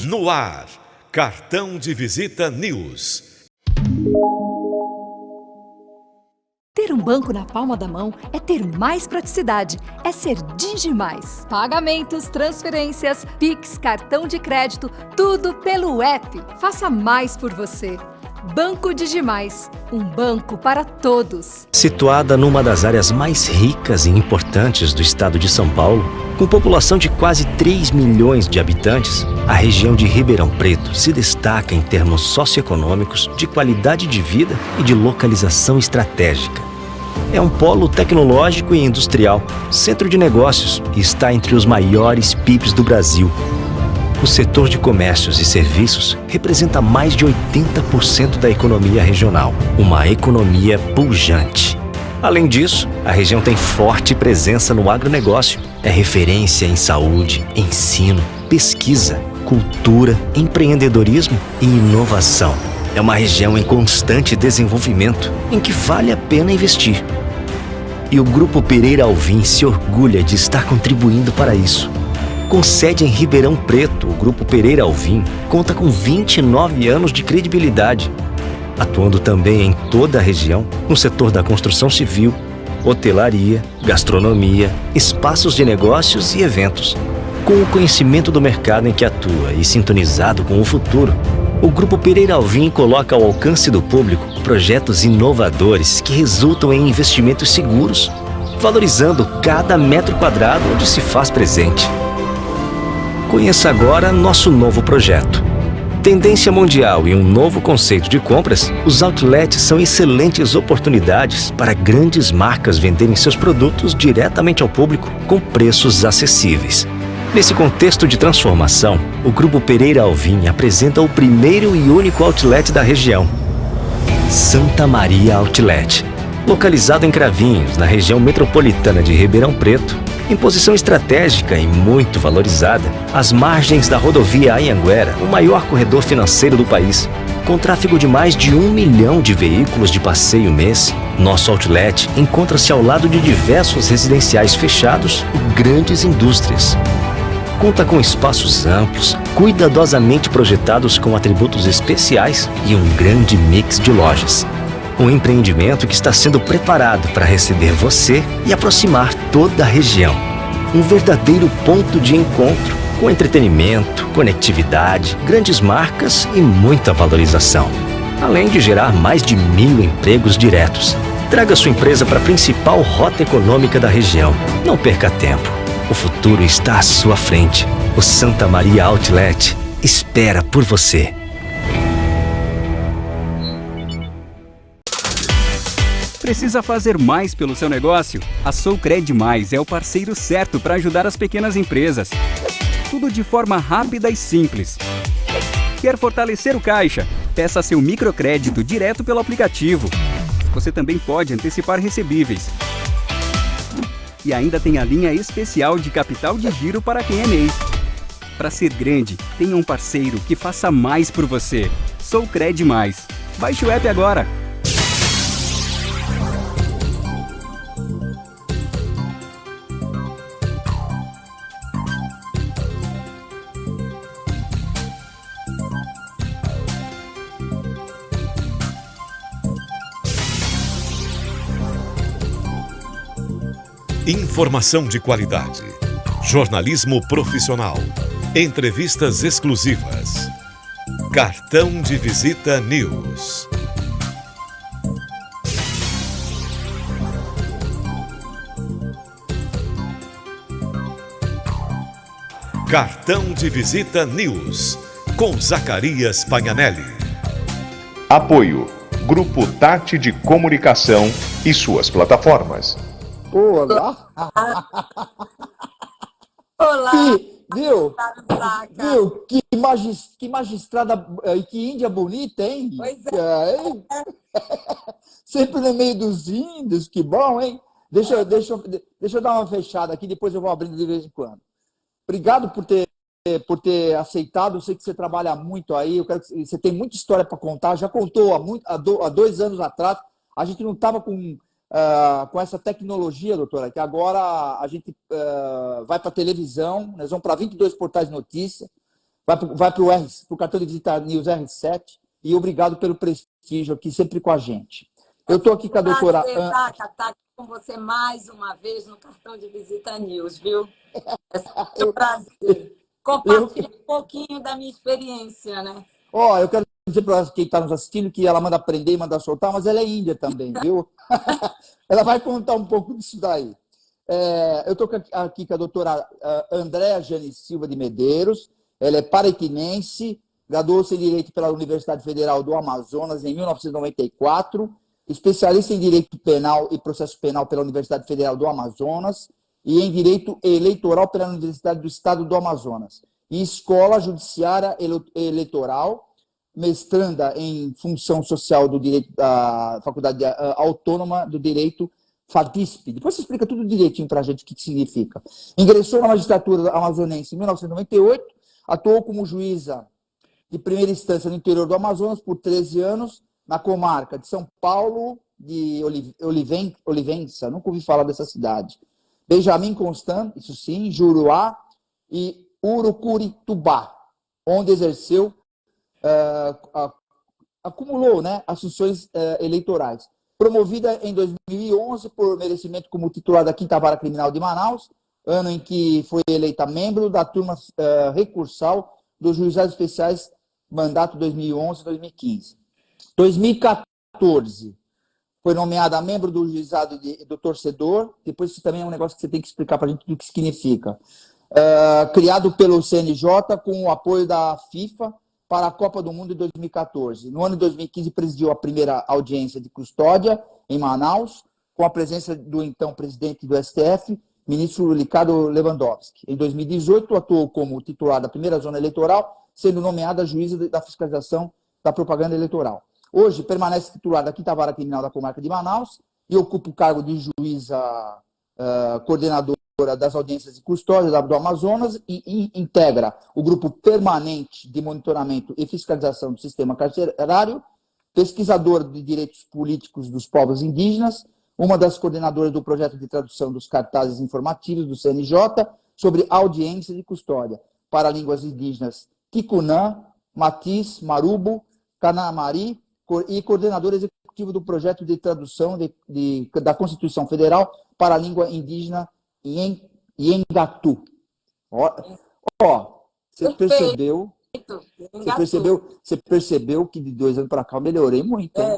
No ar, Cartão de Visita News. Ter um banco na palma da mão é ter mais praticidade, é ser Digimais. Pagamentos, transferências, Pix, cartão de crédito, tudo pelo app. Faça mais por você. Banco Digimais, um banco para todos. Situada numa das áreas mais ricas e importantes do estado de São Paulo, com população de quase 3 milhões de habitantes, a região de Ribeirão Preto se destaca em termos socioeconômicos, de qualidade de vida e de localização estratégica. É um polo tecnológico e industrial, centro de negócios e está entre os maiores PIBs do Brasil. O setor de comércios e serviços representa mais de 80% da economia regional, uma economia pujante. Além disso, a região tem forte presença no agronegócio, é referência em saúde, ensino, pesquisa, cultura, empreendedorismo e inovação. É uma região em constante desenvolvimento, em que vale a pena investir. E o Grupo Pereira Alvim se orgulha de estar contribuindo para isso. Com sede em Ribeirão Preto, o Grupo Pereira Alvim conta com 29 anos de credibilidade, atuando também em toda a região, no setor da construção civil, hotelaria, gastronomia, espaços de negócios e eventos. Com o conhecimento do mercado em que atua e sintonizado com o futuro, o Grupo Pereira Alvim coloca ao alcance do público projetos inovadores que resultam em investimentos seguros, valorizando cada metro quadrado onde se faz presente. Conheça agora nosso novo projeto. Tendência mundial e um novo conceito de compras, os outlets são excelentes oportunidades para grandes marcas venderem seus produtos diretamente ao público com preços acessíveis. Nesse contexto de transformação, o Grupo Pereira Alvim apresenta o primeiro e único outlet da região, Santa Maria Outlet. Localizado em Cravinhos, na região metropolitana de Ribeirão Preto, em posição estratégica e muito valorizada, às margens da rodovia Anhanguera, o maior corredor financeiro do país, com tráfego de mais de 1 milhão de veículos de passeio mês, nosso outlet encontra-se ao lado de diversos residenciais fechados e grandes indústrias. Conta com espaços amplos, cuidadosamente projetados com atributos especiais e um grande mix de lojas. Um empreendimento que está sendo preparado para receber você e aproximar toda a região. Um verdadeiro ponto de encontro, com entretenimento, conectividade, grandes marcas e muita valorização. Além de gerar mais de 1.000 empregos diretos. Traga sua empresa para a principal rota econômica da região. Não perca tempo. O futuro está à sua frente. O Santa Maria Outlet espera por você. Precisa fazer mais pelo seu negócio? A Soucred Mais é o parceiro certo para ajudar as pequenas empresas. Tudo de forma rápida e simples. Quer fortalecer o caixa? Peça seu microcrédito direto pelo aplicativo. Você também pode antecipar recebíveis. E ainda tem a linha especial de capital de giro para quem é MEI. Para ser grande, tenha um parceiro que faça mais por você. Soucred Mais. Baixe o app agora. Informação de qualidade. Jornalismo profissional. Entrevistas exclusivas. Cartão de Visita News. Cartão de Visita News, com Zacarias Pagnanelli. Apoio: Grupo Tati de Comunicação e suas plataformas. Olá! Olá! Viu? Que magistrada e que índia bonita, hein? Pois é. Sempre no meio dos índios, que bom, hein? Deixa eu dar uma fechada aqui, depois eu vou abrindo de vez em quando. Obrigado por ter aceitado. Eu sei que você trabalha muito aí, você tem muita história para contar. Já contou há 2 anos atrás. A gente não estava com com essa tecnologia, doutora, que agora a gente vai para a televisão, nós vamos para 22 portais de notícia, vai para o cartão de visita News R7, e obrigado pelo prestígio aqui, sempre com a gente. Eu estou aqui com a doutora... Zaca, tá aqui com você mais uma vez no cartão de visita News, viu? É sempre um prazer compartilhar um pouquinho da minha experiência, né? Eu quero dizer para quem está nos assistindo que ela manda aprender e manda soltar, mas ela é índia também, viu? Ela vai contar um pouco disso daí. Eu estou aqui com a doutora Andréa Jane Silva de Medeiros. Ela é paraitinense, graduou-se em Direito pela Universidade Federal do Amazonas em 1994, especialista em Direito Penal e Processo Penal pela Universidade Federal do Amazonas e em Direito Eleitoral pela Universidade do Estado do Amazonas. E Escola Judiciária Eleitoral, mestranda em Função Social do Direito da Faculdade Autônoma do Direito, FADISP. Depois você explica tudo direitinho para a gente o que significa. Ingressou na magistratura amazonense em 1998, atuou como juíza de primeira instância no interior do Amazonas por 13 anos, na comarca de São Paulo, de Olivença, nunca ouvi falar dessa cidade. Benjamin Constant, isso sim, Juruá e Urucurituba, onde exerceu, acumulou, né, as funções eleitorais. Promovida em 2011 por merecimento como titular da 5ª Vara Criminal de Manaus, ano em que foi eleita membro da turma recursal dos Juizados Especiais, mandato 2011-2015. 2014, foi nomeada membro do juizado do torcedor. Depois isso também é um negócio que você tem que explicar para a gente o que significa. Criado pelo CNJ com o apoio da FIFA para a Copa do Mundo em 2014. No ano de 2015, presidiu a primeira audiência de custódia em Manaus, com a presença do então presidente do STF, ministro Ricardo Lewandowski. Em 2018, atuou como titular da primeira zona eleitoral, sendo nomeada juíza da fiscalização da propaganda eleitoral. Hoje, permanece titular da 5ª Vara Criminal da Comarca de Manaus e ocupa o cargo de juíza coordenadora das audiências de custódia do Amazonas e integra o grupo permanente de monitoramento e fiscalização do sistema carcerário, pesquisadora de direitos políticos dos povos indígenas, uma das coordenadoras do projeto de tradução dos cartazes informativos do CNJ sobre audiência de custódia para línguas indígenas Ticunã, Matiz, Marubo, Canamari e coordenador executivo do projeto de tradução da Constituição Federal para a língua indígena Iengatu. Você percebeu que de 2 anos para cá eu melhorei muito, hein?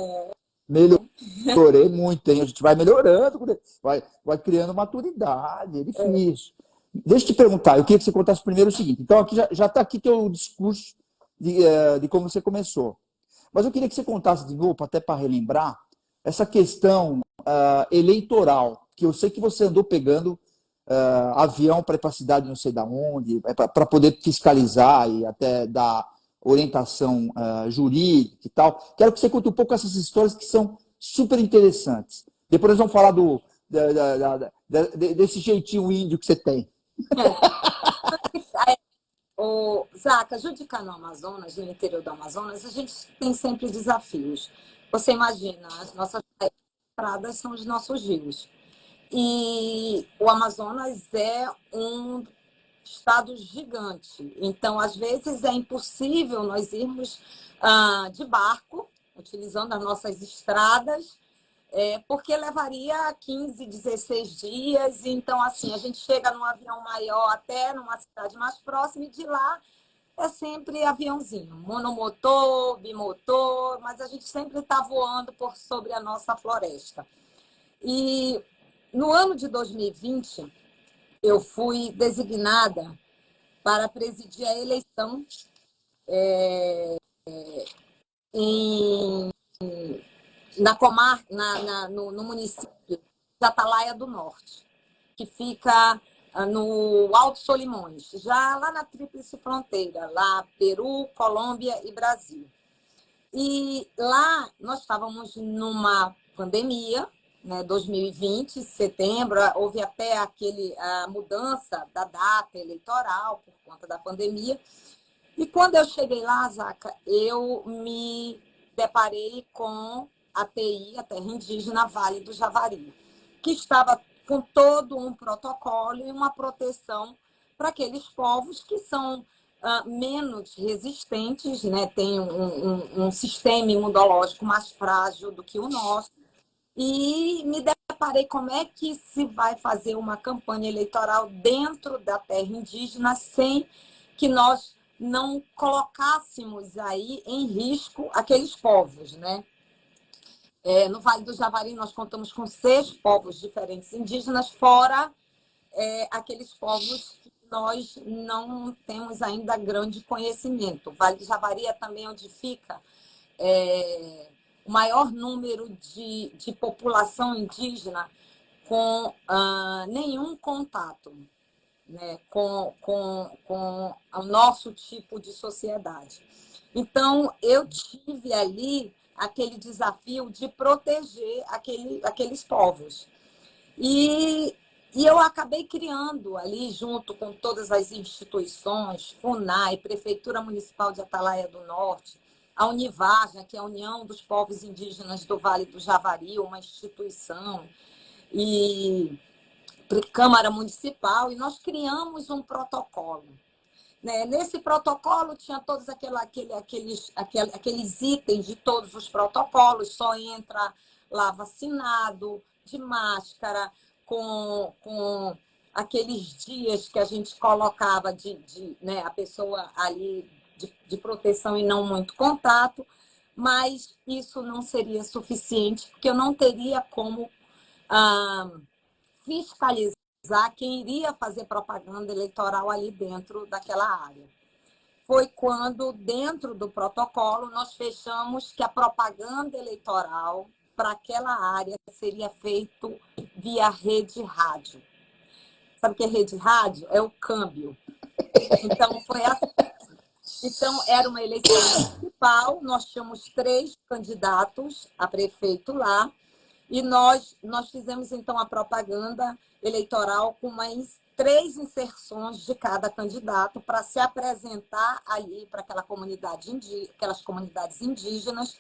Melhorei muito, hein? A gente vai melhorando, vai criando maturidade, é difícil. Deixa eu te perguntar, eu queria que você contasse primeiro o seguinte. Então, aqui já está aqui teu discurso de como você começou. Mas eu queria que você contasse de novo, até para relembrar, essa questão eleitoral, que eu sei que você andou pegando avião para ir para a cidade não sei de onde, para poder fiscalizar e até dar orientação jurídica e tal. Quero que você conte um pouco essas histórias que são super interessantes. Depois nós vamos falar desse jeitinho índio que você tem. Zaca, judicar no Amazonas, no interior do Amazonas, a gente tem sempre desafios. Você imagina, as nossas pradas são os nossos rios. E o Amazonas é um estado gigante. Então, às vezes, é impossível nós irmos de barco, utilizando as nossas estradas, porque levaria 15, 16 dias. Então, assim, a gente chega num avião maior até numa cidade mais próxima e de lá é sempre aviãozinho, monomotor, bimotor, mas a gente sempre está voando por sobre a nossa floresta. E no ano de 2020, eu fui designada para presidir a eleição no município de Atalaia do Norte, que fica no Alto Solimões, já lá na Tríplice Fronteira, lá Peru, Colômbia e Brasil. E lá nós estávamos numa pandemia, né, 2020, setembro, houve até a mudança da data eleitoral por conta da pandemia. E quando eu cheguei lá, Zaca, eu me deparei com a TI, a Terra Indígena Vale do Javari, que estava com todo um protocolo e uma proteção para aqueles povos que são menos resistentes, né? Tem um sistema imunológico mais frágil do que o nosso. E me deparei como é que se vai fazer uma campanha eleitoral dentro da terra indígena sem que nós não colocássemos aí em risco aqueles povos, né? No Vale do Javari, nós contamos com 6 povos diferentes indígenas, fora aqueles povos que nós não temos ainda grande conhecimento. O Vale do Javari é também onde fica o maior número de população indígena com nenhum contato, né, com o nosso tipo de sociedade. Então, eu tive ali aquele desafio de proteger aqueles povos. E eu acabei criando ali, junto com todas as instituições, FUNAI, Prefeitura Municipal de Atalaia do Norte, a Univarja, que é a União dos Povos Indígenas do Vale do Javari, uma instituição, e Câmara Municipal, e nós criamos um protocolo. Né? Nesse protocolo tinha todos aqueles itens de todos os protocolos, só entra lá vacinado, de máscara, com aqueles dias que a gente colocava né, a pessoa ali de proteção e não muito contato, mas isso não seria suficiente, porque eu não teria como fiscalizar quem iria fazer propaganda eleitoral ali dentro daquela área. Foi quando, dentro do protocolo, nós fechamos que a propaganda eleitoral para aquela área seria feito via rede rádio. Sabe o que é rede rádio? É o câmbio. Então, foi assim. Então, era uma eleição municipal, nós tínhamos 3 candidatos a prefeito lá, e nós fizemos, então, a propaganda eleitoral com mais 3 inserções de cada candidato para se apresentar ali para aquelas comunidades indígenas,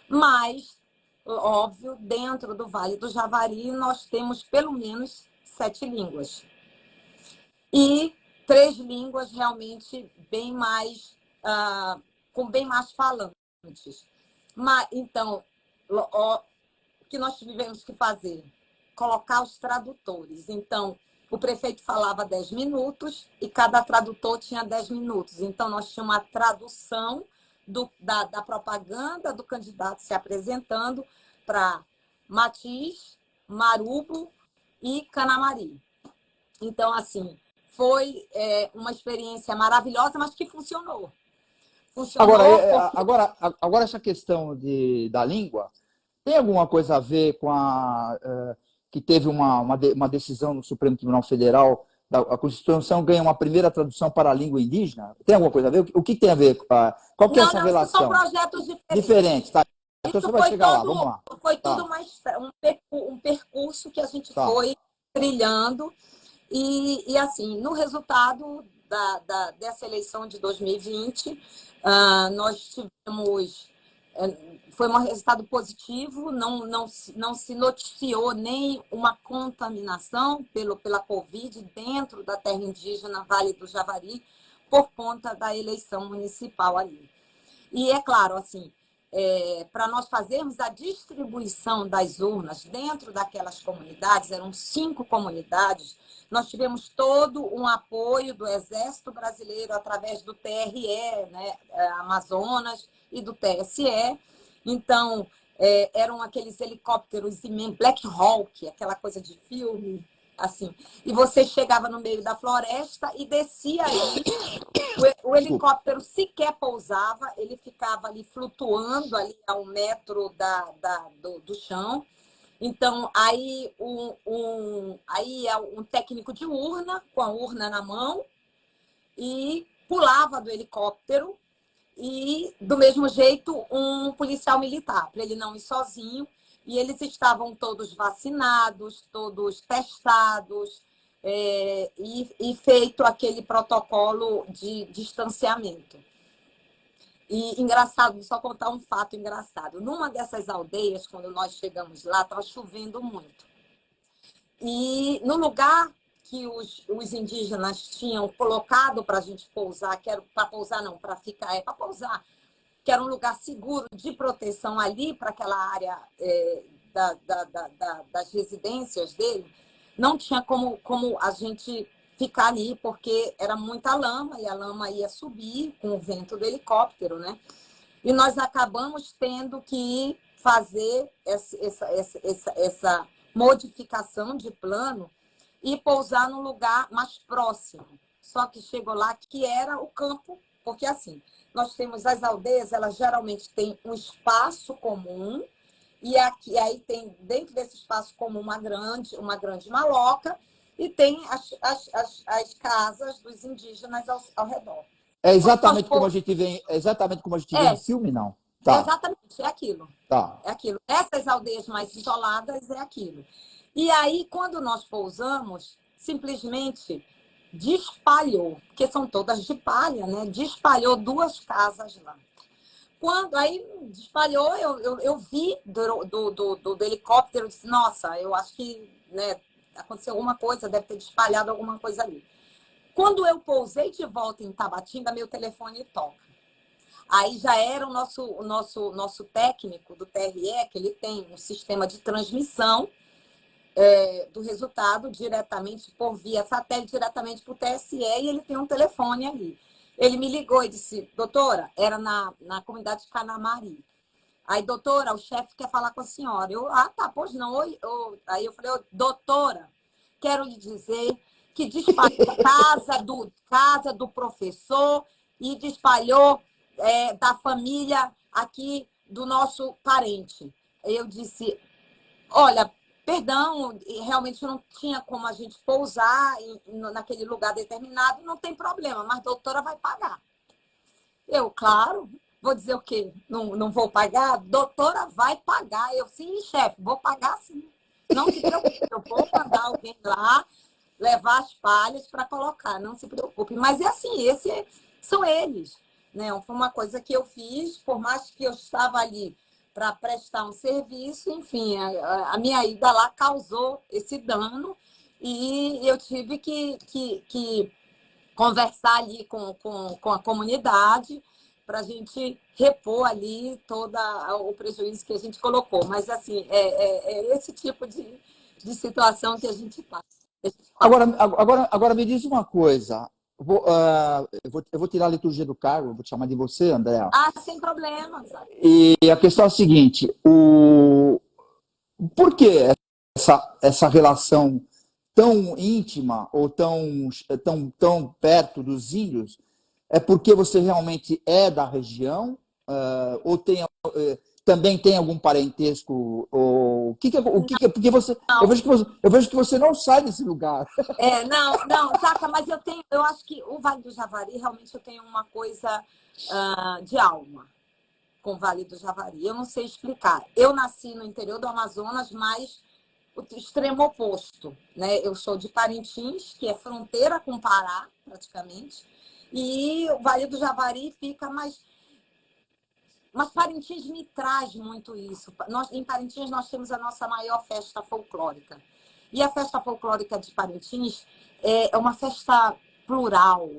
mas, óbvio, dentro do Vale do Javari, nós temos pelo menos 7 línguas. E 3 línguas realmente bem mais, com bem mais falantes. Mas, então, o que nós tivemos que fazer? Colocar os tradutores. Então, o prefeito falava 10 minutos e cada tradutor tinha 10 minutos. Então, nós tínhamos uma tradução da propaganda do candidato se apresentando para Matiz, Marubo e Canamari. Então, assim, foi uma experiência maravilhosa, mas que funcionou. Agora essa questão da língua tem alguma coisa a ver com que teve uma decisão no Supremo Tribunal Federal, a Constituição ganha uma primeira tradução para a língua indígena? Tem alguma coisa a ver? O que tem a ver? Qual que é essa relação? São projetos diferentes. Tá? Então você vai chegar lá, vamos lá. Foi tudo um percurso que a gente foi trilhando. E assim, no resultado dessa eleição de 2020, nós tivemos... Foi um resultado positivo, não se noticiou nem uma contaminação pela Covid dentro da terra indígena Vale do Javari, por conta da eleição municipal ali. E é claro, assim, para nós fazermos a distribuição das urnas dentro daquelas comunidades, eram 5 comunidades, nós tivemos todo um apoio do Exército Brasileiro através do TRE, né, Amazonas, e do TSE. Então, eram aqueles helicópteros Black Hawk, aquela coisa de filme, assim. E você chegava no meio da floresta e descia ali. O helicóptero sequer pousava, ele ficava ali flutuando ali a 1 metro do chão. Então, aí um técnico de urna, com a urna na mão, e pulava do helicóptero, e, do mesmo jeito, um policial militar, para ele não ir sozinho. E eles estavam todos vacinados, todos testados, e feito aquele protocolo de distanciamento. E engraçado, vou só contar um fato engraçado. Numa dessas aldeias, quando nós chegamos lá, estava chovendo muito. E no lugar que os indígenas tinham colocado para a gente pousar, que era para pousar não, para ficar, para pousar, que era um lugar seguro de proteção ali para aquela área das residências dele, não tinha como a gente ficar ali, porque era muita lama, e a lama ia subir com o vento do helicóptero, né? E nós acabamos tendo que fazer essa modificação de plano e pousar num lugar mais próximo. Só que chegou lá que era o campo, porque assim, nós temos as aldeias, elas geralmente têm um espaço comum, e aí tem dentro desse espaço comum uma grande maloca, e tem as casas dos indígenas ao redor. É exatamente como a gente vê, em filme, não? Tá. Exatamente, é aquilo. Tá. É aquilo. Essas aldeias mais isoladas é aquilo. E aí, quando nós pousamos, simplesmente despalhou, porque são todas de palha, né? Despalhou 2 casas lá. Quando aí despalhou, eu vi do helicóptero, disse, nossa, eu acho que, né, aconteceu alguma coisa, deve ter espalhado alguma coisa ali. Quando eu pousei de volta em Tabatinga, meu telefone toca. Aí já era o nosso técnico do TRE, que ele tem um sistema de transmissão do resultado diretamente por via satélite, diretamente para o TSE, e ele tem um telefone ali. Ele me ligou e disse, doutora, era na comunidade de Canamari. Aí, doutora, o chefe quer falar com a senhora. Eu, tá, pois não. Aí eu falei, doutora, quero lhe dizer que despalhou casa do professor e despalhou da família aqui do nosso parente. Eu disse, olha, perdão, realmente não tinha como a gente pousar naquele lugar determinado, não tem problema, mas a doutora vai pagar. Eu, claro, vou dizer o quê? Não vou pagar? Doutora vai pagar. Eu, sim, chefe, vou pagar sim. Não se preocupe, eu vou mandar alguém lá levar as palhas para colocar, não se preocupe. Mas é assim, são eles. Né? Foi uma coisa que eu fiz, por mais que eu estava ali para prestar um serviço, enfim, a minha ida lá causou esse dano e eu tive que conversar ali com a comunidade para a gente repor ali todo o prejuízo que a gente colocou. Mas, assim, é esse tipo de situação que a gente passa. Agora me diz uma coisa. Eu vou tirar a liturgia do cargo, vou te chamar de você, André. Sem problema. E a questão é a seguinte, por que essa relação tão íntima ou tão perto dos índios? É porque você realmente é da região? Ou também tem algum parentesco? Ou, porque eu vejo que você não sai desse lugar. Não, Zaca, mas eu acho que o Vale do Javari, realmente eu tenho uma coisa de alma com o Vale do Javari. Eu não sei explicar. Eu nasci no interior do Amazonas, mas o extremo oposto. Né? Eu sou de Parintins, que é fronteira com o Pará, praticamente, e o Vale do Javari fica mais... Mas Parintins me traz muito isso. Em Parintins, nós temos a nossa maior festa folclórica. E a festa folclórica de Parintins é uma festa plural,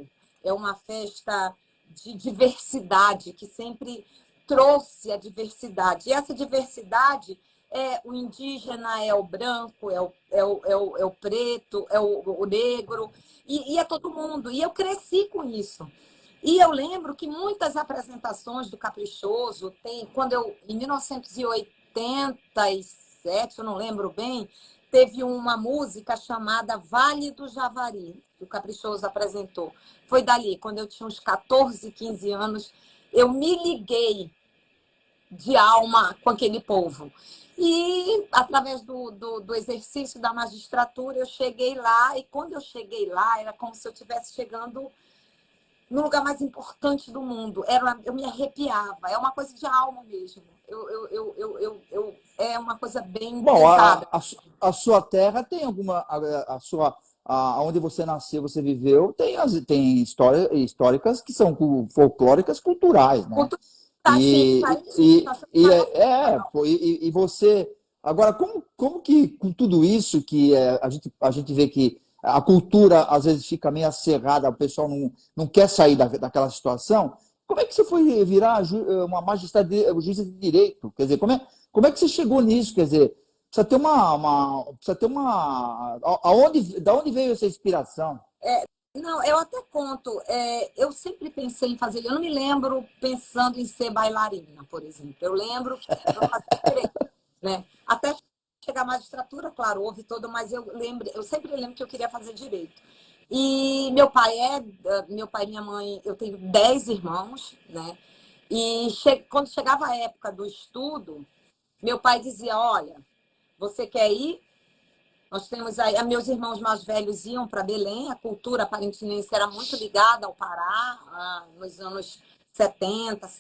é uma festa de diversidade, que sempre trouxe a diversidade. E essa diversidade o indígena, é o branco, é o preto, é o negro, e é todo mundo. E eu cresci com isso. E eu lembro que muitas apresentações do Caprichoso, em 1987, eu não lembro bem, teve uma música chamada Vale do Javari, que o Caprichoso apresentou. Foi dali, quando eu tinha uns 14, 15 anos, eu me liguei de alma com aquele povo. E, através do exercício da magistratura, eu cheguei lá, e quando eu cheguei lá, era como se eu estivesse chegando no lugar mais importante do mundo. Eu me arrepiava, é uma coisa de alma mesmo. É uma coisa bem pesada. A sua terra tem alguma... onde você nasceu, você viveu, tem históricas que são folclóricas culturais, né? Cultura, tá, sim, tá isso, tá sendo Pô, e você. Agora, como que com tudo isso que a gente vê que a cultura às vezes fica meio acirrada, o pessoal não quer sair daquela situação, como é que você foi virar uma magistrada, juíza de direito? Quer dizer, como é que você chegou nisso? Quer dizer, precisa ter precisa ter da onde veio essa inspiração? Não, eu até conto. Eu sempre pensei em fazer. Eu não me lembro pensando em ser bailarina, por exemplo. Eu lembro que eu fazia direito, né? Até chegar à magistratura, claro, houve todo, mas eu sempre lembro que eu queria fazer direito. E meu pai e minha mãe, eu tenho 10 irmãos, né? E quando chegava a época do estudo, meu pai dizia: olha, você quer ir? Nós temos aí, meus irmãos mais velhos iam para Belém, a cultura parintinense era muito ligada ao Pará, nos anos 70,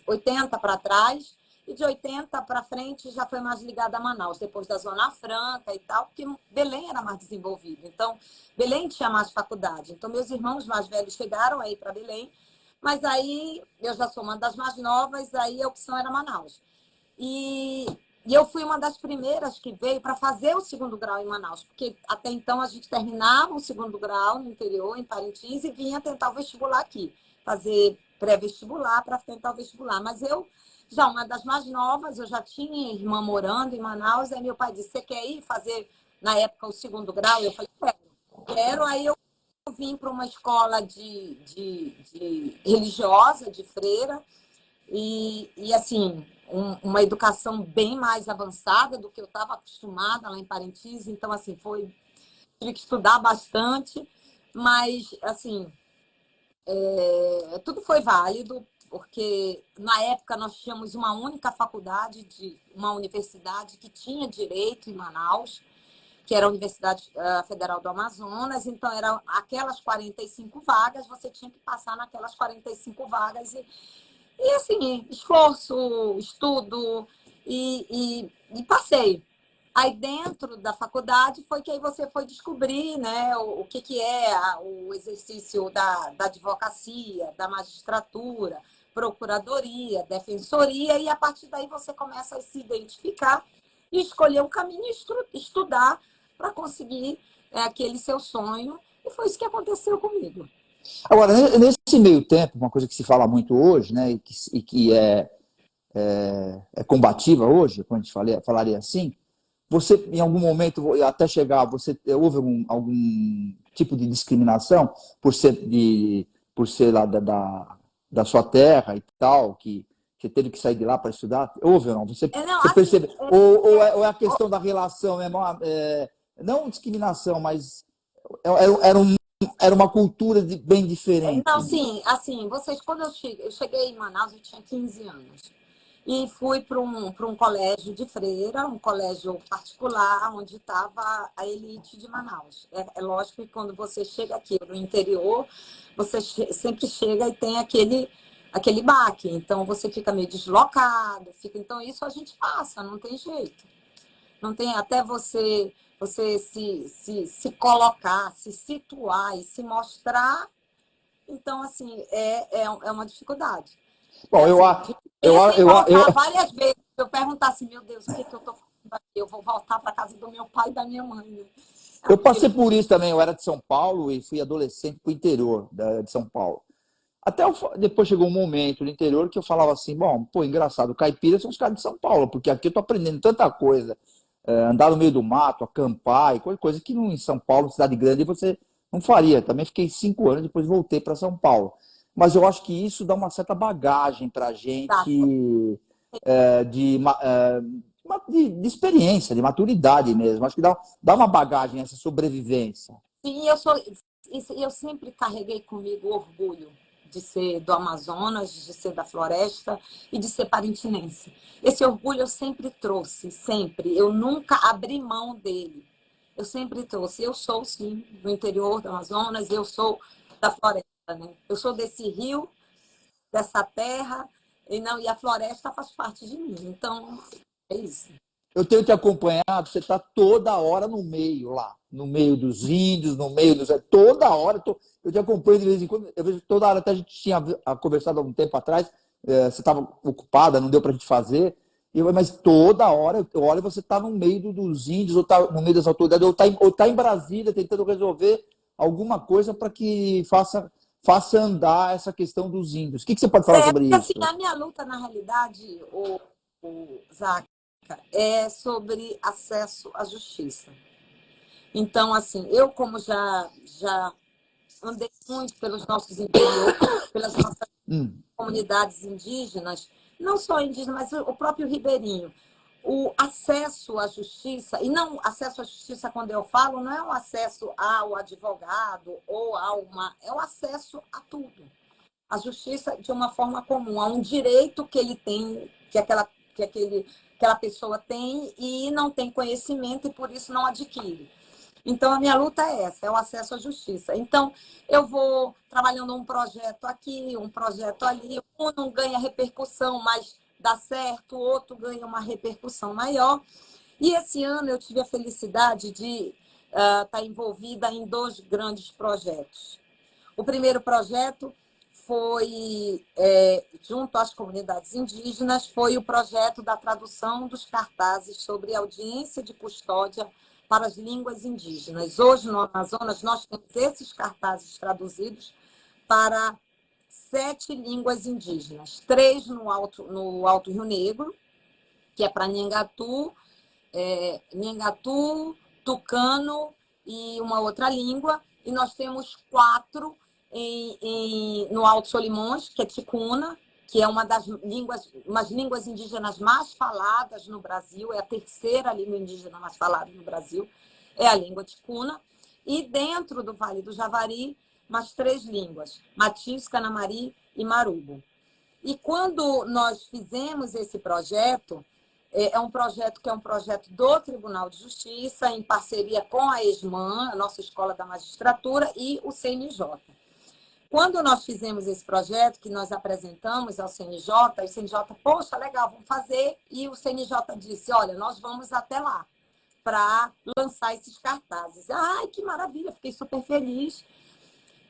80 para trás, e de 80 para frente já foi mais ligada a Manaus, depois da Zona Franca e tal, porque Belém era mais desenvolvido. Então, Belém tinha mais faculdade. Então, meus irmãos mais velhos chegaram aí para Belém, mas aí eu já sou uma das mais novas, aí a opção era Manaus. E eu fui uma das primeiras que veio para fazer o segundo grau em Manaus, porque até então a gente terminava o segundo grau no interior, em Parintins, e vinha tentar o vestibular aqui, fazer pré-vestibular para tentar o vestibular. Mas eu, já uma das mais novas, eu já tinha irmã morando em Manaus, aí meu pai disse: você quer ir fazer, na época, o segundo grau? Eu falei: quero. Aí eu vim para uma escola de religiosa, de freira, e assim, uma educação bem mais avançada do que eu estava acostumada lá em Parintins. Então, assim, tive que estudar bastante, mas, assim, tudo foi válido, porque na época nós tínhamos uma única faculdade, uma universidade que tinha direito em Manaus, que era a Universidade Federal do Amazonas. Então, eram aquelas 45 vagas, você tinha que passar naquelas 45 vagas. E assim, esforço, estudo e passei. Aí dentro da faculdade foi que aí você foi descobrir, né, o que é o exercício da advocacia, da magistratura, procuradoria, defensoria, e a partir daí você começa a se identificar e escolher um caminho e estudar para conseguir aquele seu sonho. E foi isso que aconteceu comigo. Agora, nesse meio tempo, uma coisa que se fala muito hoje, né, e que é combativa hoje, quando a gente falaria assim, você, em algum momento, até chegar, houve algum tipo de discriminação por ser lá da sua terra e tal, que você teve que sair de lá para estudar? Houve ou não? Você Assim, percebe? Ou é a questão da relação, não discriminação, mas era uma cultura bem diferente? Não, sim, assim, quando eu cheguei em Manaus, eu tinha 15 anos. E fui para um colégio de freira, um colégio particular, onde estava a elite de Manaus. É lógico que quando você chega aqui no interior, você sempre chega e tem aquele baque. Então, você fica meio deslocado. Então, isso a gente passa, não tem jeito. Não tem, até você se colocar, se situar e se mostrar. Então, assim, é uma dificuldade. Bom, Assim, várias vezes, eu perguntar assim: meu Deus, o que eu estou fazendo aqui? Eu vou voltar para casa do meu pai e da minha mãe, né? Eu passei por isso também. Eu era de São Paulo e fui adolescente para o interior de São Paulo. Depois chegou um momento no interior que eu falava assim: bom, pô, engraçado, caipiras são os caras de São Paulo, porque aqui eu tô aprendendo tanta coisa. Andar no meio do mato, acampar, e coisa que em São Paulo, cidade grande, você não faria. Também fiquei 5 anos, depois voltei para São Paulo. Mas eu acho que isso dá uma certa bagagem para a gente de experiência, de maturidade mesmo. Acho que dá uma bagagem essa sobrevivência. Sim, eu sempre carreguei comigo o orgulho de ser do Amazonas, de ser da floresta e de ser parintinense. Esse orgulho eu sempre trouxe, sempre. Eu nunca abri mão dele. Eu sempre trouxe. Eu sou, sim, do interior do Amazonas, eu sou da floresta, né? Eu sou desse rio, dessa terra, e a floresta faz parte de mim. Então, é isso. Eu tenho te acompanhado, você está toda hora no meio lá. no meio dos índios, no meio dos... Toda hora, eu te acompanho de vez em quando, eu vejo toda hora, até a gente tinha conversado há um tempo atrás, você estava ocupada, não deu para a gente fazer, mas toda hora eu olho, você está no meio dos índios, ou está no meio das autoridades, ou tá em Brasília tentando resolver alguma coisa para que faça andar essa questão dos índios. O que você pode falar sobre isso? Assim, a minha luta, na realidade, o Zaca, é sobre acesso à justiça. Então, assim, eu como já andei muito pelos nossos interiores, pelas nossas comunidades indígenas, não só indígenas, mas o próprio ribeirinho, o acesso à justiça, e não acesso à justiça, quando eu falo, não é o acesso ao advogado ou é o acesso a tudo. A justiça de uma forma comum, a um direito que ele tem, que aquela pessoa tem e não tem conhecimento e por isso não adquire. Então, a minha luta é essa, é o acesso à justiça. Então, eu vou trabalhando um projeto aqui, um projeto ali, um não ganha repercussão, mas dá certo, o outro ganha uma repercussão maior. E esse ano eu tive a felicidade de estar envolvida em 2 grandes projetos. O primeiro projeto foi, junto às comunidades indígenas, foi o projeto da tradução dos cartazes sobre audiência de custódia para as línguas indígenas. Hoje, no Amazonas, nós temos esses cartazes traduzidos para 7 línguas indígenas. 3 no Alto Rio Negro, que é para Nhangatu, Tucano e uma outra língua. E nós temos 4 no Alto Solimões, que é Ticuna, que é umas línguas indígenas mais faladas no Brasil, é a 3ª língua indígena mais falada no Brasil, é a língua ticuna. E dentro do Vale do Javari, mais 3 línguas, Matiz, Canamari e Marubo. E quando nós fizemos esse projeto, é um projeto que é um projeto do Tribunal de Justiça, em parceria com a ESMAN, a nossa Escola da Magistratura, e o CNJ. Quando nós fizemos esse projeto, que nós apresentamos ao CNJ, o CNJ, poxa, legal, vamos fazer, e o CNJ disse, olha, nós vamos até lá para lançar esses cartazes. Ai, que maravilha, fiquei super feliz.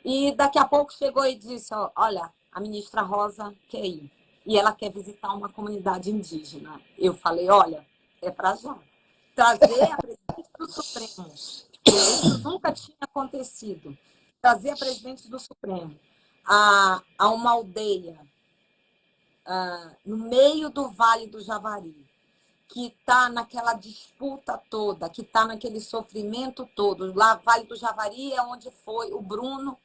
E daqui a pouco chegou e disse, olha, a ministra Rosa quer ir, e ela quer visitar uma comunidade indígena. Eu falei, olha, é para já. Trazer a presidente do Supremo, isso nunca tinha acontecido. Trazer a presidente do Supremo a uma aldeia no meio do Vale do Javari, que está naquela disputa toda, que está naquele sofrimento todo. Lá, Vale do Javari é onde foi o Bruno,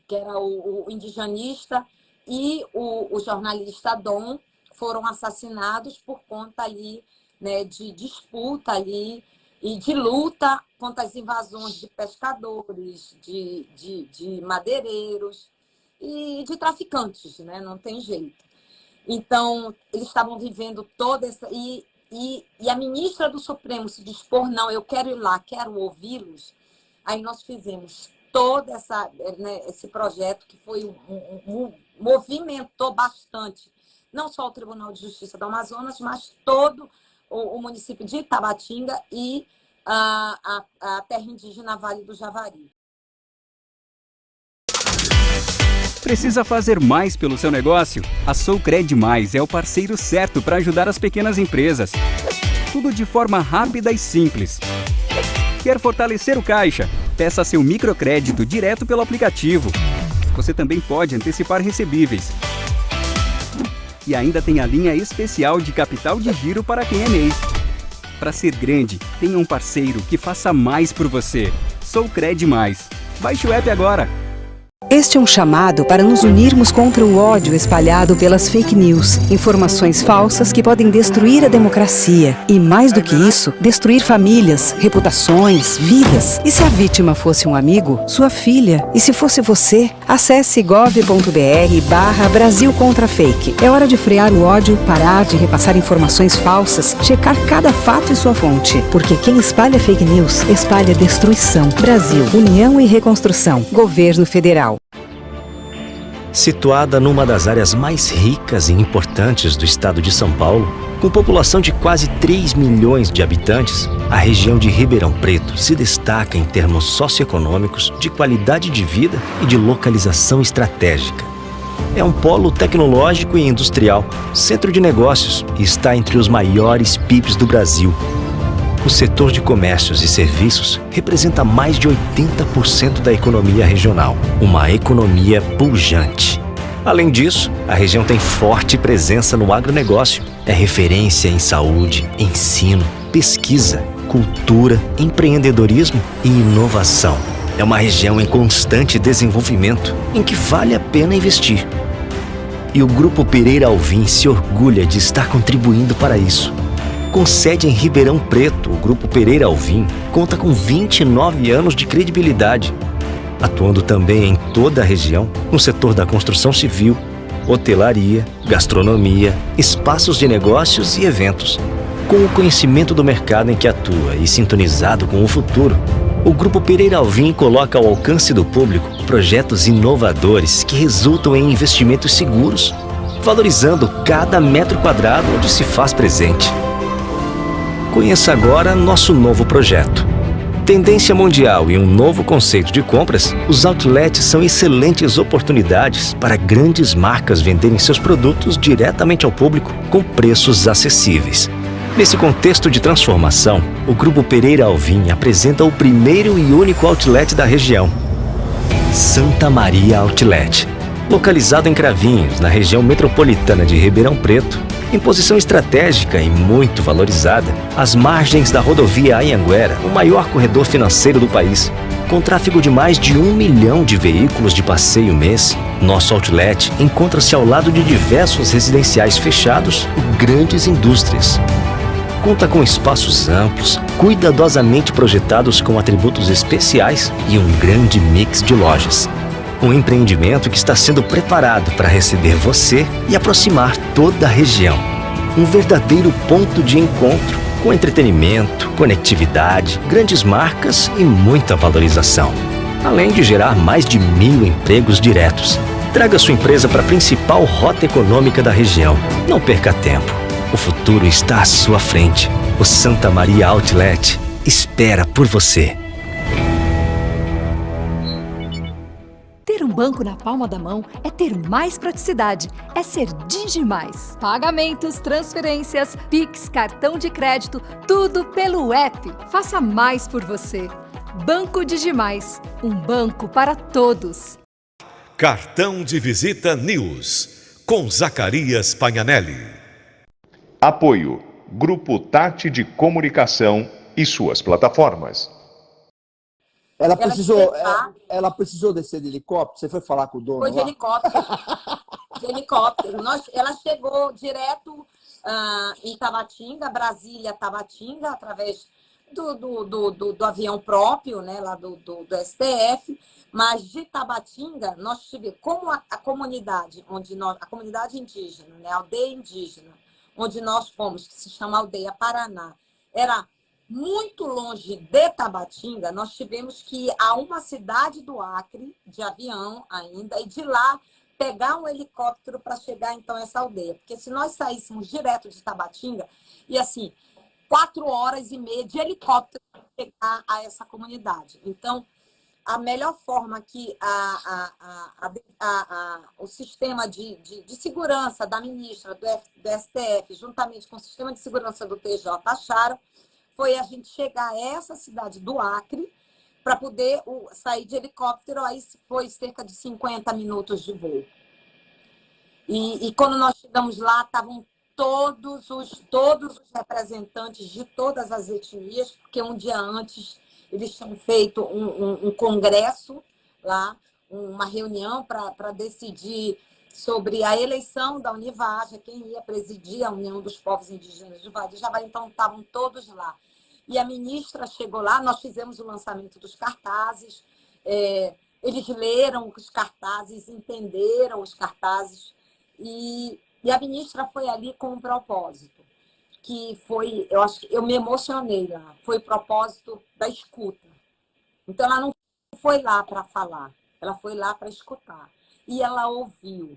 que era o indigenista, e o jornalista Dom foram assassinados por conta ali, né, de disputa ali, e de luta contra as invasões de pescadores, de madeireiros e de traficantes, né? Não tem jeito. Então, eles estavam vivendo toda essa... E a ministra do Supremo se dispor, não, eu quero ir lá, quero ouvi-los. Aí nós fizemos todo esse projeto que foi movimentou bastante, não só o Tribunal de Justiça do Amazonas, mas todo o município de Itabatinga e a terra indígena Vale do Javari. Precisa fazer mais pelo seu negócio? A Soucred Mais é o parceiro certo para ajudar as pequenas empresas. Tudo de forma rápida e simples. Quer fortalecer o caixa? Peça seu microcrédito direto pelo aplicativo. Você também pode antecipar recebíveis. E ainda tem a linha especial de capital de giro para quem é MEI. Para ser grande, tenha um parceiro que faça mais por você. Soucred Mais. Baixe o app agora. Este é um chamado para nos unirmos contra o ódio espalhado pelas fake news, informações falsas que podem destruir a democracia e, mais do que isso, destruir famílias, reputações, vidas. E se a vítima fosse um amigo, sua filha? E se fosse você? Acesse gov.br/Brasil contra Fake. É hora de frear o ódio, parar de repassar informações falsas, checar cada fato e sua fonte. Porque quem espalha fake news, espalha destruição. Brasil, União e Reconstrução. Governo Federal. Situada numa das áreas mais ricas e importantes do estado de São Paulo, com população de quase 3 milhões de habitantes, a região de Ribeirão Preto se destaca em termos socioeconômicos, de qualidade de vida e de localização estratégica. É um polo tecnológico e industrial, centro de negócios e está entre os maiores PIBs do Brasil. O setor de comércios e serviços representa mais de 80% da economia regional, uma economia pujante. Além disso, a região tem forte presença no agronegócio. É referência em saúde, ensino, pesquisa, cultura, empreendedorismo e inovação. É uma região em constante desenvolvimento, em que vale a pena investir. E o Grupo Pereira Alvim se orgulha de estar contribuindo para isso. Com sede em Ribeirão Preto, o Grupo Pereira Alvim conta com 29 anos de credibilidade, atuando também em toda a região no setor da construção civil, hotelaria, gastronomia, espaços de negócios e eventos. Com o conhecimento do mercado em que atua e sintonizado com o futuro, o Grupo Pereira Alvim coloca ao alcance do público projetos inovadores que resultam em investimentos seguros, valorizando cada metro quadrado onde se faz presente. Conheça agora nosso novo projeto. Tendência mundial e um novo conceito de compras, os outlets são excelentes oportunidades para grandes marcas venderem seus produtos diretamente ao público com preços acessíveis. Nesse contexto de transformação, o Grupo Pereira Alvim apresenta o primeiro e único outlet da região, Santa Maria Outlet. Localizado em Cravinhos, na região metropolitana de Ribeirão Preto, em posição estratégica e muito valorizada, às margens da rodovia Anhanguera, o maior corredor financeiro do país, com tráfego de mais de 1 milhão de veículos de passeio mês, nosso outlet encontra-se ao lado de diversos residenciais fechados e grandes indústrias. Conta com espaços amplos, cuidadosamente projetados com atributos especiais e um grande mix de lojas. Um empreendimento que está sendo preparado para receber você e aproximar toda a região. Um verdadeiro ponto de encontro, com entretenimento, conectividade, grandes marcas e muita valorização. Além de gerar mais de 1.000 empregos diretos. Traga sua empresa para a principal rota econômica da região. Não perca tempo. O futuro está à sua frente. O Santa Maria Outlet espera por você. Ter um banco na palma da mão é ter mais praticidade, é ser Digimais. Pagamentos, transferências, Pix, cartão de crédito, tudo pelo app. Faça mais por você. Banco Digimais, um banco para todos. Cartão de Visita News, com Zacarias Pagnanelli. Apoio Grupo Tati de Comunicação e suas plataformas. Ela precisou descer de helicóptero? Você foi falar com o dono Foi de lá? helicóptero. De helicóptero. Ela chegou direto em Tabatinga, Brasília, Tabatinga, através do avião próprio, né, lá do STF. Mas de Tabatinga, nós tivemos, como a comunidade, a comunidade indígena, né, a aldeia indígena, onde nós fomos, que se chama Aldeia Paraná, era muito longe de Tabatinga, nós tivemos que ir a uma cidade do Acre, de avião ainda, e de lá pegar um helicóptero para chegar, então, a essa aldeia. Porque se nós saíssemos direto de Tabatinga, e assim, 4 horas e meia de helicóptero para chegar a essa comunidade. Então, a melhor forma que o sistema de segurança da ministra do STF, juntamente com o sistema de segurança do TJ, acharam, foi a gente chegar a essa cidade do Acre para poder sair de helicóptero, aí foi cerca de 50 minutos de voo. E quando nós chegamos lá, estavam todos os representantes de todas as etnias, porque um dia antes eles tinham feito um congresso lá, uma reunião para decidir sobre a eleição da Univaja, quem ia presidir a União dos Povos Indígenas do Vale do Javari, então estavam todos lá. E a ministra chegou lá, nós fizemos o lançamento dos cartazes, eles leram os cartazes, entenderam os cartazes, e a ministra foi ali com um propósito, que foi, eu acho que eu me emocionei lá, foi o propósito da escuta. Então, ela não foi lá para falar, ela foi lá para escutar. e ela ouviu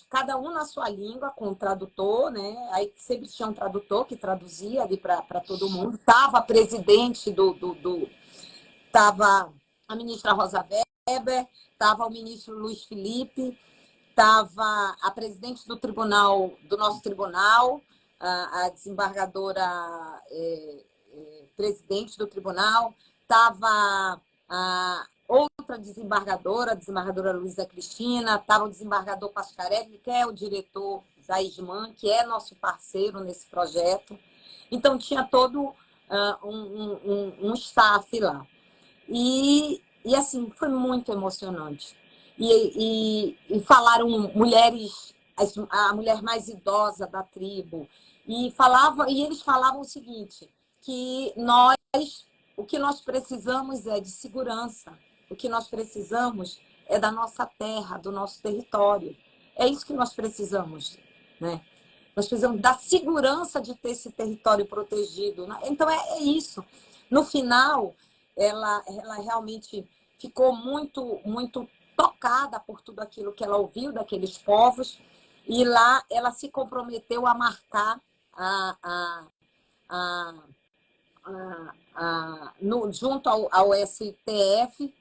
cada um na sua língua, com o tradutor, né? Aí sempre tinha um tradutor que traduzia ali para todo mundo. Estava a presidente estava a ministra Rosa Weber, estava o ministro Luiz Felipe, estava a presidente do nosso tribunal, a desembargadora presidente do tribunal, estava a outra desembargadora, a desembargadora Luísa Cristina, estava o desembargador Pascarelli, que é o diretor da ISMAN, que é nosso parceiro nesse projeto. Então, tinha todo um staff lá. E assim, foi muito emocionante. E falaram mulheres, a mulher mais idosa da tribo, e eles falavam o seguinte, que o que nós precisamos é de segurança, o que nós precisamos é da nossa terra, do nosso território. É isso que nós precisamos, né? Nós precisamos da segurança de ter esse território protegido, né? Então, é isso. No final, ela realmente ficou muito, muito tocada por tudo aquilo que ela ouviu daqueles povos, e lá ela se comprometeu a marcar junto ao STF,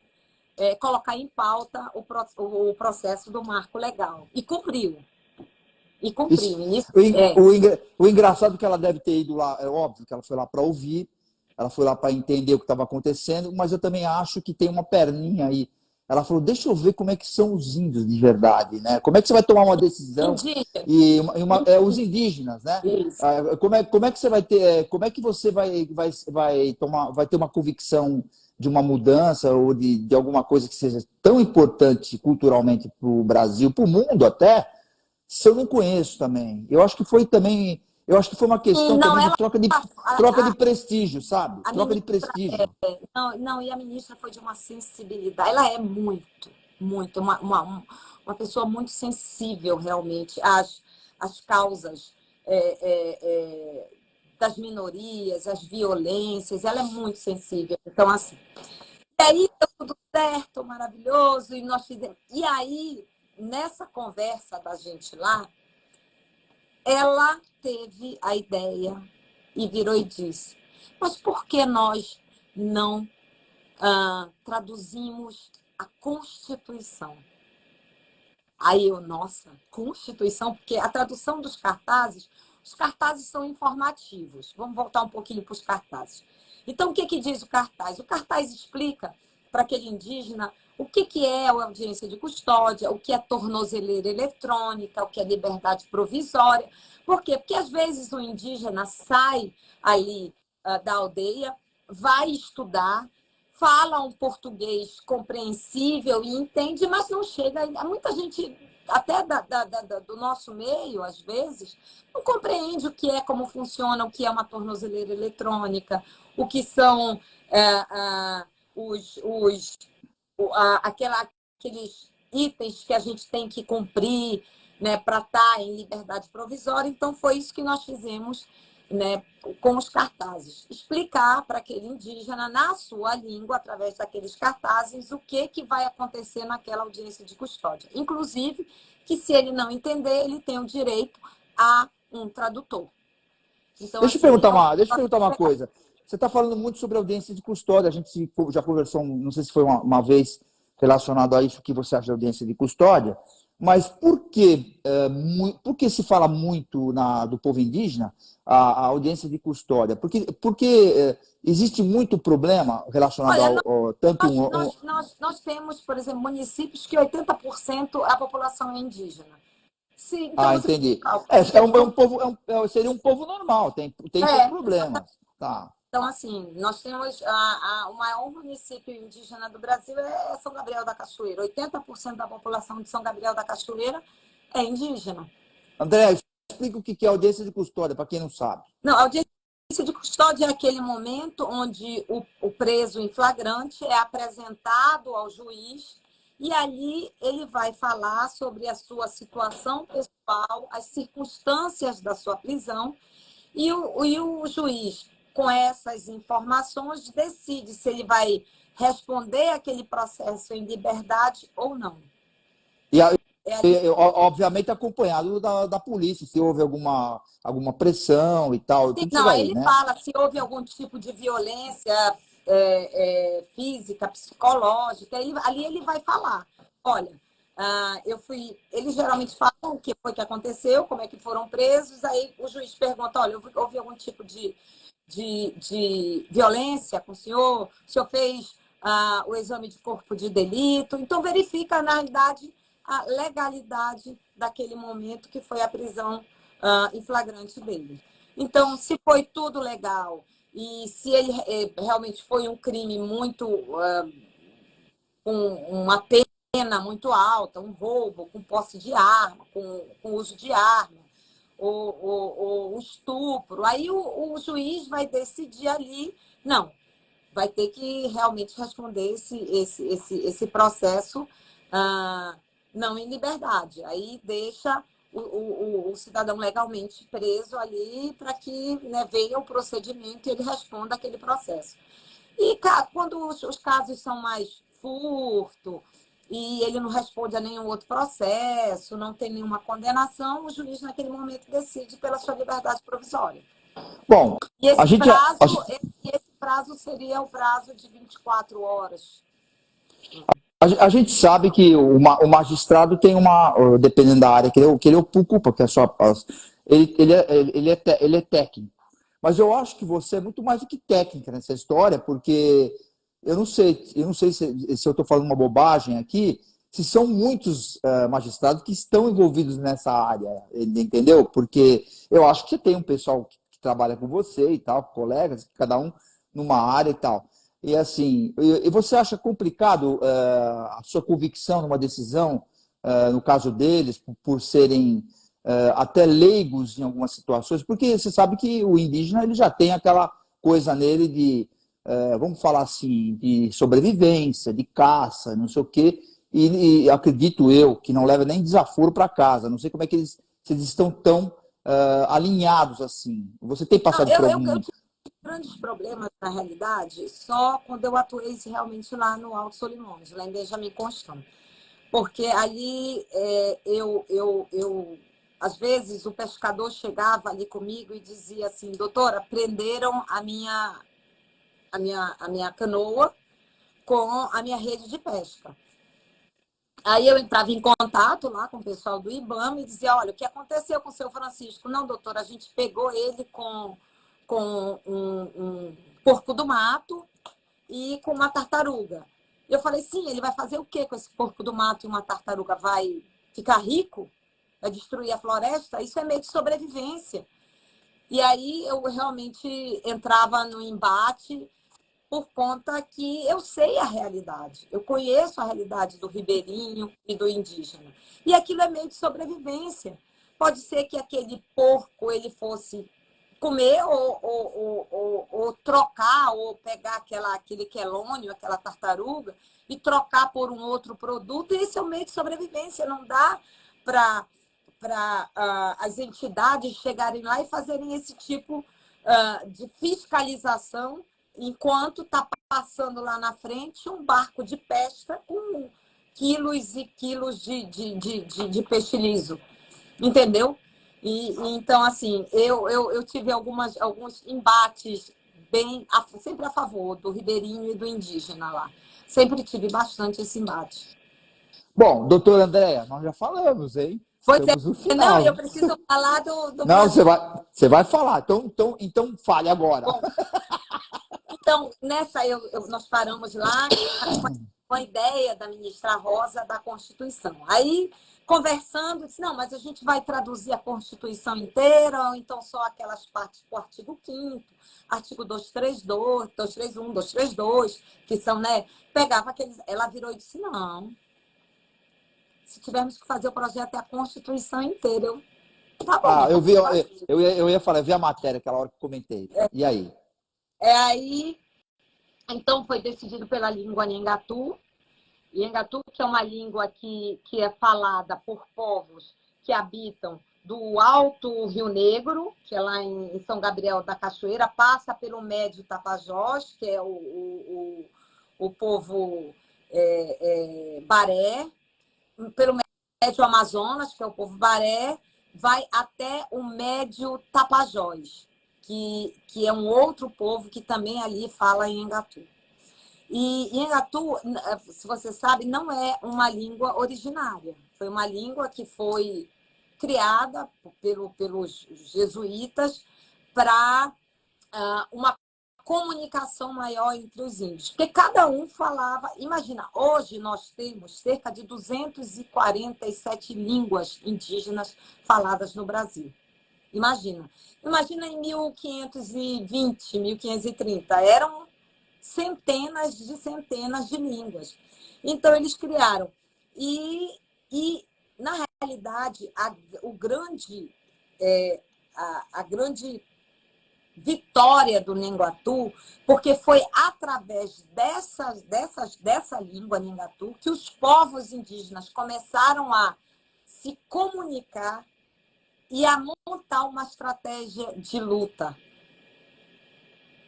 colocar em pauta o processo do marco legal. E cumpriu. O engraçado é que ela deve ter ido lá, é óbvio que ela foi lá para ouvir, ela foi lá para entender o que estava acontecendo, mas eu também acho que tem uma perninha aí. Ela falou, deixa eu ver como é que são os índios de verdade, né? Como é que você vai tomar uma decisão? Os indígenas, né? Como é que você vai ter, como é que você vai ter uma convicção de uma mudança ou de alguma coisa que seja tão importante culturalmente para o Brasil, para o mundo até, se eu não conheço também? Eu acho que foi uma questão também de troca de prestígio, sabe? Troca de prestígio. E a ministra foi de uma sensibilidade. Ela é muito, uma pessoa muito sensível, realmente, às causas das minorias, às violências. Ela é muito sensível. Então, assim, e aí deu tudo certo, maravilhoso, e nós fizemos. E aí, nessa conversa da gente lá, ela teve a ideia e virou e disse, mas por que nós não traduzimos a Constituição? Aí nossa, Constituição, porque a tradução dos cartazes, os cartazes são informativos. Vamos voltar um pouquinho para os cartazes. Então, o que diz o cartaz? O cartaz explica para aquele indígena o que é a audiência de custódia, o que é tornozeleira eletrônica, o que é liberdade provisória. Por quê? Porque, às vezes, o indígena sai ali da aldeia, vai estudar, fala um português compreensível e entende, mas não chega. Muita gente, até do nosso meio, às vezes, não compreende o que é, como funciona, o que é uma tornozeleira eletrônica, o que são aqueles itens que a gente tem que cumprir, né, para estar em liberdade provisória. Então, foi isso que nós fizemos, né, com os cartazes. Explicar para aquele indígena, na sua língua, através daqueles cartazes, o que vai acontecer naquela audiência de custódia. Inclusive, que se ele não entender, ele tem o direito a um tradutor. Então, deixa eu perguntar uma coisa. Você está falando muito sobre audiência de custódia. A gente já conversou, não sei se foi uma vez relacionado a isso que você acha de audiência de custódia, mas por que se fala muito do povo indígena a audiência de custódia? Porque existe muito problema relacionado Nós temos, por exemplo, municípios que 80% a população é indígena. Sim, então, entendi. Seria um povo normal, tem problemas. Tá. Então, assim, nós temos o maior município indígena do Brasil é São Gabriel da Cachoeira. 80% da população de São Gabriel da Cachoeira é indígena. André, explica o que é audiência de custódia, para quem não sabe. Não, a audiência de custódia é aquele momento onde o preso em flagrante é apresentado ao juiz e ali ele vai falar sobre a sua situação pessoal, as circunstâncias da sua prisão e o juiz, com essas informações, decide se ele vai responder aquele processo em liberdade ou não. Obviamente acompanhado da polícia, se houve alguma pressão e tal, Sim, tudo isso não, daí, ele né? fala se houve algum tipo de violência física, psicológica, ali ele vai falar. Olha, eu fui. Eles geralmente falam o que foi que aconteceu, como é que foram presos, aí o juiz pergunta: olha, houve algum tipo de violência com o senhor fez o exame de corpo de delito, então verifica, na realidade, a legalidade daquele momento que foi a prisão em flagrante dele. Então, se foi tudo legal e se ele realmente foi um crime muito com uma pena muito alta, um roubo com posse de arma, com uso de arma, o estupro, aí o juiz vai decidir ali, não, vai ter que realmente responder esse processo não em liberdade. Aí deixa o cidadão legalmente preso ali para que, né, venha o procedimento e ele responda aquele processo. E quando os casos são mais furto e ele não responde a nenhum outro processo, não tem nenhuma condenação, o juiz naquele momento decide pela sua liberdade provisória. Bom, E a gente, esse prazo seria o prazo de 24 horas. a gente sabe que o magistrado tem dependendo da área que ele ocupa, que é só. Ele é técnico. Mas eu acho que você é muito mais do que técnica nessa história, porque eu não sei se eu estou falando uma bobagem aqui, se são muitos magistrados que estão envolvidos nessa área, entendeu? Porque eu acho que você tem um pessoal que trabalha com você e tal, colegas, cada um numa área e tal. E assim, e você acha complicado a sua convicção numa decisão, no caso deles, por serem até leigos em algumas situações? Porque você sabe que o indígena ele já tem aquela coisa nele de, vamos falar assim, de sobrevivência, de caça, não sei o quê, e acredito eu que não leva nem desaforo para casa. Não sei como é que se eles estão tão alinhados assim. Você tem Não, passado por algum. eu tive grandes problemas, na realidade, só quando eu atuei realmente lá no Alto Solimões, lá em Benjamin Constant. Porque ali às vezes o pescador chegava ali comigo e dizia assim: doutora, prenderam a minha canoa com a minha rede de pesca. Aí eu entrava em contato lá com o pessoal do IBAMA e dizia: olha, o que aconteceu com o seu Francisco? Não, doutora, a gente pegou ele com um porco do mato e com uma tartaruga. Eu falei: sim, ele vai fazer o quê com esse porco do mato e uma tartaruga? Vai ficar rico? Vai destruir a floresta? Isso é meio de sobrevivência. E aí eu realmente entrava no embate por conta que eu sei a realidade. Eu conheço a realidade do ribeirinho e do indígena. E aquilo é meio de sobrevivência. Pode ser que aquele porco ele fosse comer ou trocar, ou pegar aquele quelônio, aquela tartaruga, e trocar por um outro produto. Esse é o meio de sobrevivência. Não dá para as entidades chegarem lá e fazerem esse tipo de fiscalização enquanto está passando lá na frente um barco de pesca com quilos e quilos de peixe liso. Entendeu? Então, assim, eu tive alguns embates sempre a favor do ribeirinho e do indígena lá. Sempre tive bastante esse embate. Bom, doutora Andréa, nós já falamos, hein? Pois Estamos no é, não, eu final. preciso falar do Não, projeto. você vai falar. Então fale agora. Bom, então, nessa nós paramos lá com a ideia da ministra Rosa da Constituição. Aí, conversando, disse: não, mas a gente vai traduzir a Constituição inteira, ou então só aquelas partes do artigo 5º, artigo 232, 231, 232, que são, né? Pegava aqueles. Ela virou e disse: não. Se tivermos que fazer o projeto é a Constituição inteira. Tá bom. Eu vi, eu ia falar, eu vi a matéria aquela hora que comentei. E aí? Aí, então, foi decidido pela língua Nhengatu. Nhengatu, que é uma língua que é falada por povos que habitam do Alto Rio Negro, que é lá em São Gabriel da Cachoeira, passa pelo Médio Tapajós, que é o povo Baré, pelo médio Amazonas, que é o povo Baré, vai até o médio Tapajós, que é um outro povo que também ali fala em Engatu. E Engatu, se você sabe, não é uma língua originária. Foi uma língua que foi criada pelos jesuítas para uma comunicação maior entre os índios. Porque cada um falava... Imagina, hoje nós temos cerca de 247 línguas indígenas faladas no Brasil. Imagina em 1520, 1530, eram centenas de línguas. Então, eles criaram. E na realidade, a grande vitória do Nengatu, porque foi através dessa língua Nengatu que os povos indígenas começaram a se comunicar e a montar uma estratégia de luta.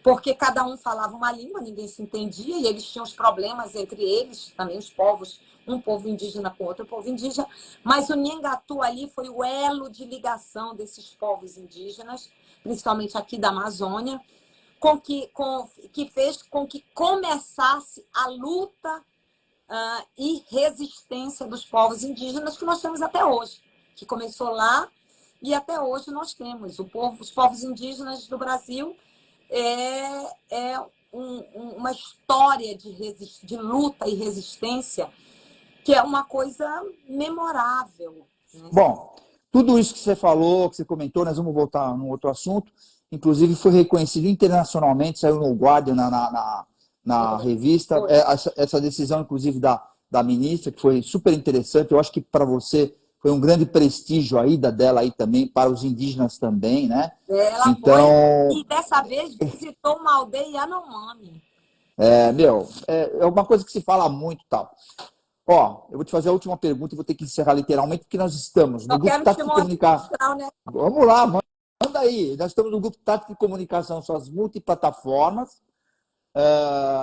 Porque cada um falava uma língua, ninguém se entendia, e eles tinham os problemas entre eles, também os povos, um povo indígena com outro povo indígena, mas o Nengatu ali foi o elo de ligação desses povos indígenas, principalmente aqui da Amazônia, que fez com que começasse a luta e resistência dos povos indígenas que nós temos até hoje, que começou lá e até hoje nós temos. Os povos indígenas do Brasil uma história de luta e resistência que é uma coisa memorável. Né? Bom, tudo isso que você falou, que você comentou, nós vamos voltar num outro assunto, inclusive foi reconhecido internacionalmente, saiu no Guardian, na revista, essa decisão, inclusive, da ministra, que foi super interessante. Eu acho que para você foi um grande prestígio aí dela aí também, para os indígenas também, né? Ela então... foi, e dessa vez visitou uma aldeia Yanomami. É uma coisa que se fala muito e tal. Ó, eu vou te fazer a última pergunta e vou ter que encerrar literalmente, porque nós estamos no Grupo Tático de Comunicação. Né? Vamos lá, manda aí. Nós estamos no Grupo Tático de Comunicação, suas multiplataformas,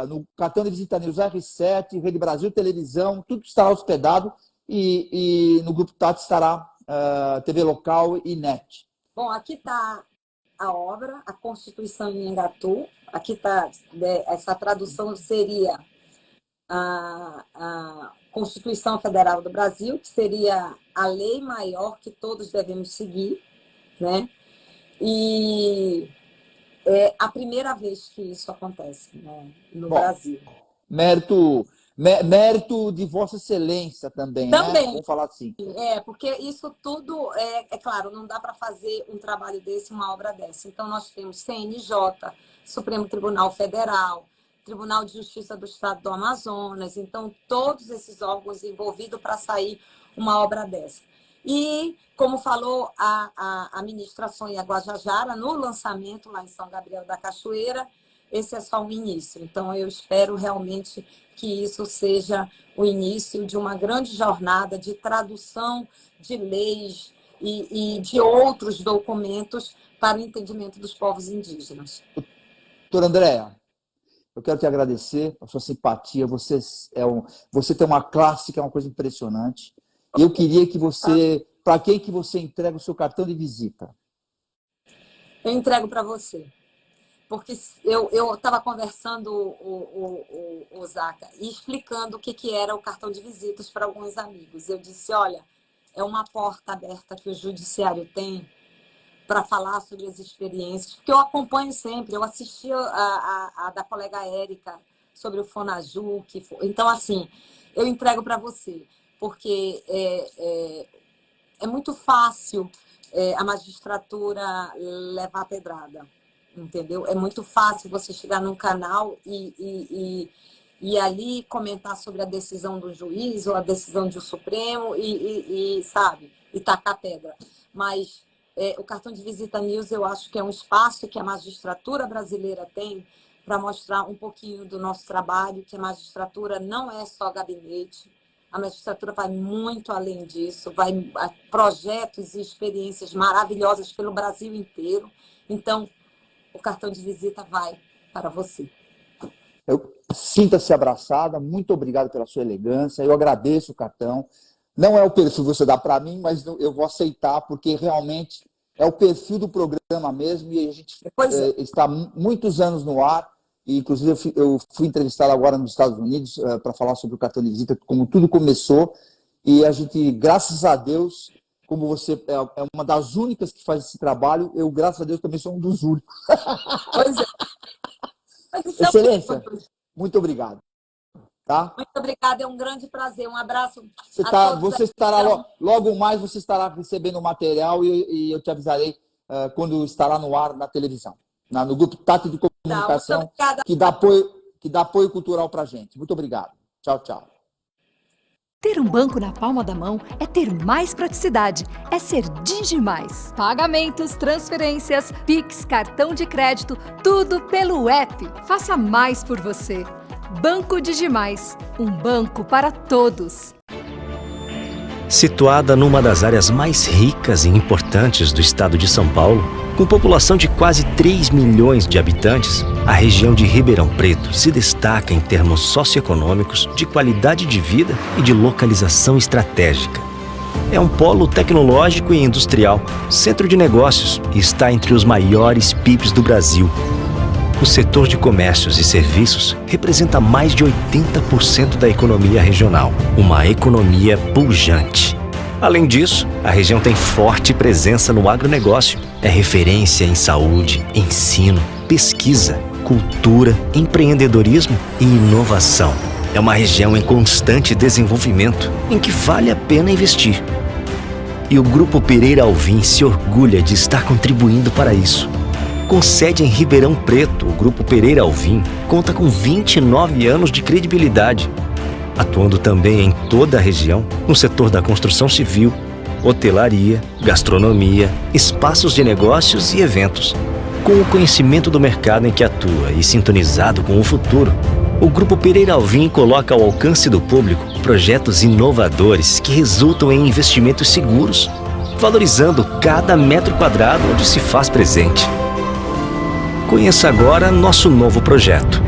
no cartão de visita News R7, Rede Brasil, televisão, tudo estará hospedado e no Grupo Tático estará TV local e net. Bom, aqui está a obra, a Constituição em Engatu. Aqui está, essa tradução seria a Constituição Federal do Brasil, que seria a lei maior que todos devemos seguir, né? E é a primeira vez que isso acontece, né, no Brasil. Mérito de Vossa Excelência também, né? Vamos falar assim. Porque isso tudo, claro, não dá para fazer um trabalho desse, uma obra dessa. Então, nós temos CNJ, Supremo Tribunal Federal, Tribunal de Justiça do Estado do Amazonas, então todos esses órgãos envolvidos para sair uma obra dessa. E, como falou a ministra Sônia Guajajara, no lançamento lá em São Gabriel da Cachoeira, esse é só o início. Então, eu espero realmente que isso seja o início de uma grande jornada de tradução de leis e de outros documentos para o entendimento dos povos indígenas. Doutora Andréa, eu quero te agradecer a sua simpatia. Você tem uma classe que é uma coisa impressionante. E eu queria que você... Para quem que você entrega o seu cartão de visita? Eu entrego para você. Porque eu estava conversando, o Zaca, e explicando o que era o cartão de visitas para alguns amigos. Eu disse, olha, é uma porta aberta que o judiciário tem para falar sobre as experiências, porque eu acompanho sempre, eu assisti a da colega Érica sobre o Fonaju, então, assim, eu entrego para você, porque é muito fácil a magistratura levar a pedrada, entendeu? É muito fácil você chegar num canal e ali comentar sobre a decisão do juiz ou a decisão do Supremo sabe, e tacar pedra. Mas o cartão de visita News, eu acho que é um espaço que a magistratura brasileira tem para mostrar um pouquinho do nosso trabalho, que a magistratura não é só gabinete, a magistratura vai muito além disso, vai a projetos e experiências maravilhosas pelo Brasil inteiro. Então, o cartão de visita vai para você. Sinta-se abraçada, muito obrigado pela sua elegância, eu agradeço o cartão. Não é o perfil que você dá para mim, mas eu vou aceitar, porque realmente é o perfil do programa mesmo, e a gente está muitos anos no ar, e inclusive eu fui entrevistado agora nos Estados Unidos para falar sobre o cartão de visita, como tudo começou, e a gente, graças a Deus, como você é uma das únicas que faz esse trabalho, eu, graças a Deus, também sou um dos únicos. Pois é. Então, Excelência, muito obrigado. Tá? muito obrigada, é um grande prazer. Um abraço Você estará, logo mais você estará recebendo o material e eu te avisarei quando estará no ar na televisão, no grupo Tati de Comunicação, que dá apoio cultural para a gente. Muito obrigado. Tchau, tchau. Ter um banco na palma da mão é ter mais praticidade, é ser Digimais. Pagamentos, transferências, Pix, cartão de crédito, tudo pelo app. Faça mais por você. Banco Digimais, um banco para todos. Situada numa das áreas mais ricas e importantes do estado de São Paulo, com população de quase 3 milhões de habitantes, a região de Ribeirão Preto se destaca em termos socioeconômicos, de qualidade de vida e de localização estratégica. É um polo tecnológico e industrial, centro de negócios e está entre os maiores PIBs do Brasil. O setor de comércios e serviços representa mais de 80% da economia regional, uma economia pujante. Além disso, a região tem forte presença no agronegócio, é referência em saúde, ensino, pesquisa, cultura, empreendedorismo e inovação. É uma região em constante desenvolvimento, em que vale a pena investir. E o Grupo Pereira Alvim se orgulha de estar contribuindo para isso. Com sede em Ribeirão Preto, o Grupo Pereira Alvim conta com 29 anos de credibilidade, atuando também em toda a região no setor da construção civil, hotelaria, gastronomia, espaços de negócios e eventos. Com o conhecimento do mercado em que atua e sintonizado com o futuro, o Grupo Pereira Alvim coloca ao alcance do público projetos inovadores que resultam em investimentos seguros, valorizando cada metro quadrado onde se faz presente. Conheça agora nosso novo projeto.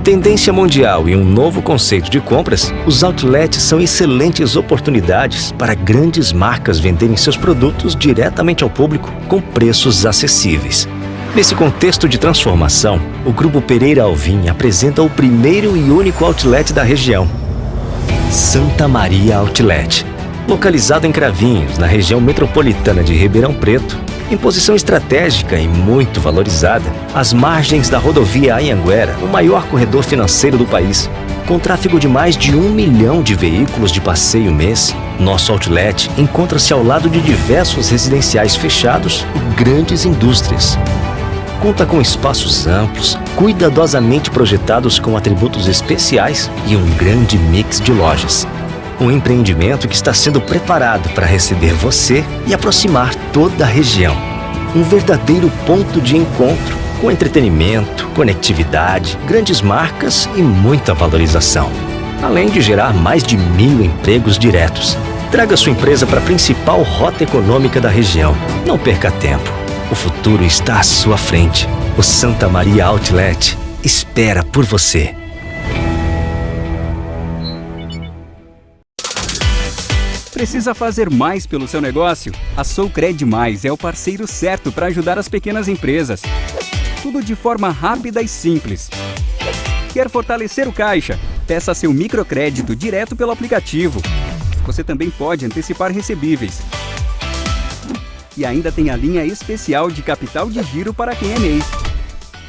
Tendência mundial e um novo conceito de compras, os outlets são excelentes oportunidades para grandes marcas venderem seus produtos diretamente ao público com preços acessíveis. Nesse contexto de transformação, o Grupo Pereira Alvim apresenta o primeiro e único outlet da região, Santa Maria Outlet. Localizado em Cravinhos, na região metropolitana de Ribeirão Preto, em posição estratégica e muito valorizada, às margens da rodovia Anhanguera, o maior corredor financeiro do país, com tráfego de mais de 1 milhão de veículos de passeio mês, nosso outlet encontra-se ao lado de diversos residenciais fechados e grandes indústrias. Conta com espaços amplos, cuidadosamente projetados com atributos especiais e um grande mix de lojas. Um empreendimento que está sendo preparado para receber você e aproximar toda a região. Um verdadeiro ponto de encontro, com entretenimento, conectividade, grandes marcas e muita valorização. Além de gerar mais de 1.000 empregos diretos. Traga sua empresa para a principal rota econômica da região. Não perca tempo. O futuro está à sua frente. O Santa Maria Outlet espera por você. Precisa fazer mais pelo seu negócio? A Soucred Mais é o parceiro certo para ajudar as pequenas empresas. Tudo de forma rápida e simples. Quer fortalecer o caixa? Peça seu microcrédito direto pelo aplicativo. Você também pode antecipar recebíveis. E ainda tem a linha especial de capital de giro para quem é MEI.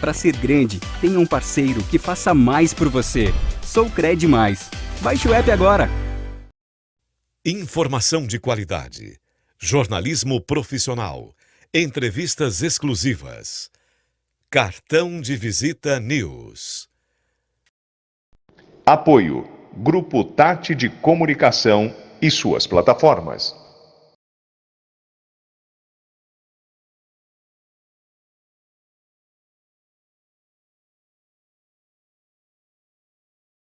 Para ser grande, tenha um parceiro que faça mais por você. Soucred Mais. Baixe o app agora. Informação de qualidade, jornalismo profissional, entrevistas exclusivas. Cartão de Visita News. Apoio Grupo Tati de Comunicação e suas plataformas.